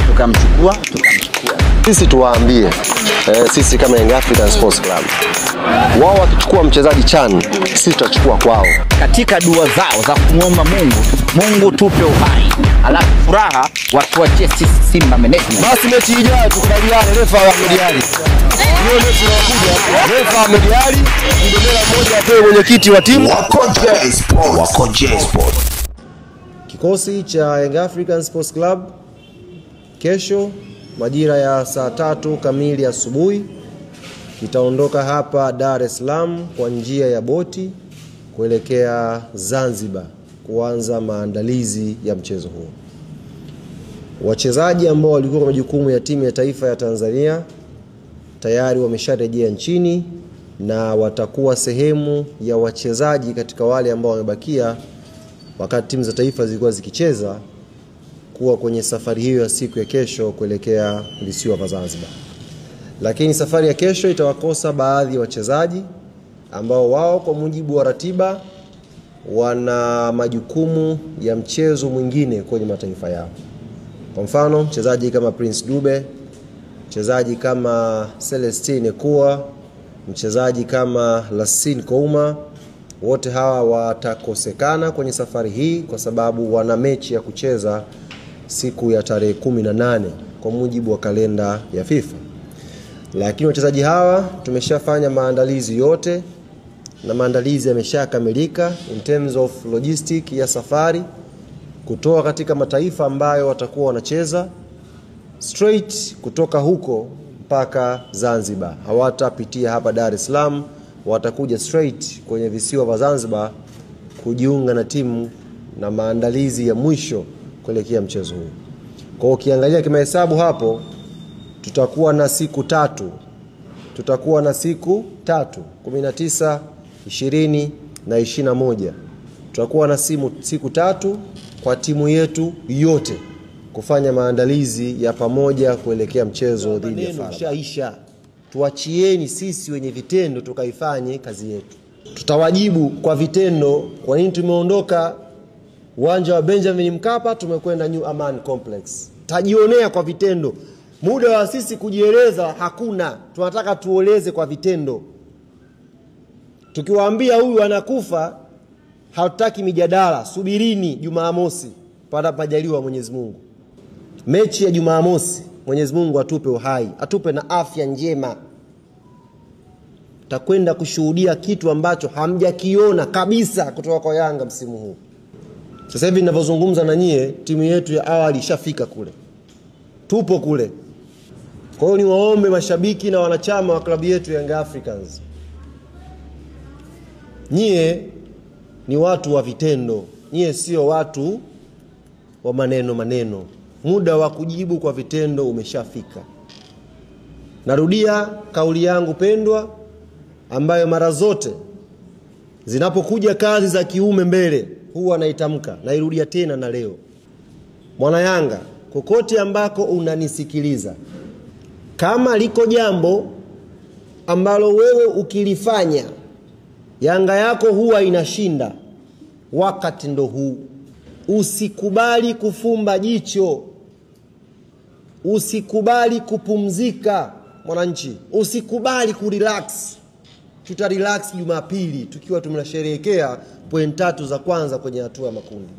tukamchukua. Sisi tuwaambie sisi kama Young African Sports Club, wao wakichukua mchezaji Chan, sisi tutachukua kwao. Katika dua zao za kuomba Mungu tupe uhai, alafu furaha watuachie sisi Simba management. Basi mechi ijayo tukubaliane refa wa Mediali. Hiyo mechi inakuja refa wa Mediali, mgombea mmoja apewe mwenyekiti wa timu Wako J Sport. Kikosi cha Young African Sports Club kesho majira ya saa 3 kamili asubuhi kitaondoka hapa Dar es Salaam kwa njia ya boti kuelekea Zanzibar kuanza maandalizi ya mchezo huo. Wachezaji ambao walikuwa kwa majukumu ya timu ya taifa ya Tanzania tayari wamesharejea nchini na watakuwa sehemu ya wachezaji katika wale ambao wamebakia wakati timu za taifa zilikuwa zikicheza kuwa kwenye safari hiyo ya siku ya kesho kuelekea visiwa vya Zanzibar. Lakini safari ya kesho itawakosa baadhi ya wachezaji ambao wao kwa mujibu wa ratiba wana majukumu ya mchezo mwingine kwenye mataifa yao. Kwa mfano mchezaji kama Prince Dube, mchezaji kama Celestine Ekua, mchezaji kama Lassine Kouma, wote hawa watakosekana kwenye safari hii kwa sababu wana mechi ya kucheza siku ya tarehe 18 kwa mujibu wa kalenda ya FIFA. Lakini wachezaji hawa tumeshafanya maandalizi yote na maandalizi yameshakamilika in terms of logistic ya safari kutoka katika mataifa ambayo watakuwa wanacheza straight kutoka huko mpaka Zanzibar. Hawatapitia hapa Dar es Salaam, watakuja straight kwenye visiwa vya Zanzibar kujiunga na timu na maandalizi ya mwisho kuelekea mchezo huu. Kwa ukiangalia kimahesabu hapo tutakuwa na siku 3. Tutakuwa na siku 3, 19, 20 na 21. Tutakuwa na siku 3 kwa timu yetu yote kufanya maandalizi ya pamoja kuelekea mchezo dhidi ya FAR. Tuachieni sisi wenye vitendo tukaifanye kazi yetu. Tutawajibu kwa vitendo kwa nini tumeondoka uwanja wa Benjamin Mkapa tumekwenda New Aman Complex. Tajionea kwa vitendo. Muda wa sisi kujieleza hakuna. Tunataka tuoleze kwa vitendo. Tukiwaambia huyu anakufa hatutaki mijadala. Subirini Jumamosi panapo majaliwa Mwenyezi Mungu. Mechi ya Jumamosi Mwenyezi Mungu atupe uhai, atupe na afya njema. Takwenda kushuhudia kitu ambacho hamjakiona kabisa kutoka kwa Yanga msimu huu. Sasa hivi ninavyozungumza na nyie, timu yetu ya awali ishafika kule. Tupo kule. Kwa hiyo niwaombe mashabiki na wanachama wa klabu yetu ya Young Africans. Nyie ni watu wa vitendo. Nyie sio watu wa maneno. Muda wa kujibu kwa vitendo umeshafika. Narudia kauli yangu pendwa ambayo mara zote zinapokuja kazi za kiume mbele huwa naitamka, nairudia tena na leo. Mwana Yanga, kokote ambako unanisikiliza, kama liko jambo ambalo wewe ukilifanya Yanga yako huwa inashinda, wakati ndo huu. Usikubali kufumba jicho. Usikubali kupumzika mwananchi. Usikubali kurelax. Tutarelax Jumapili tukiwa tunasherehekea point 3 za kwanza kwenye hatua ya makundi.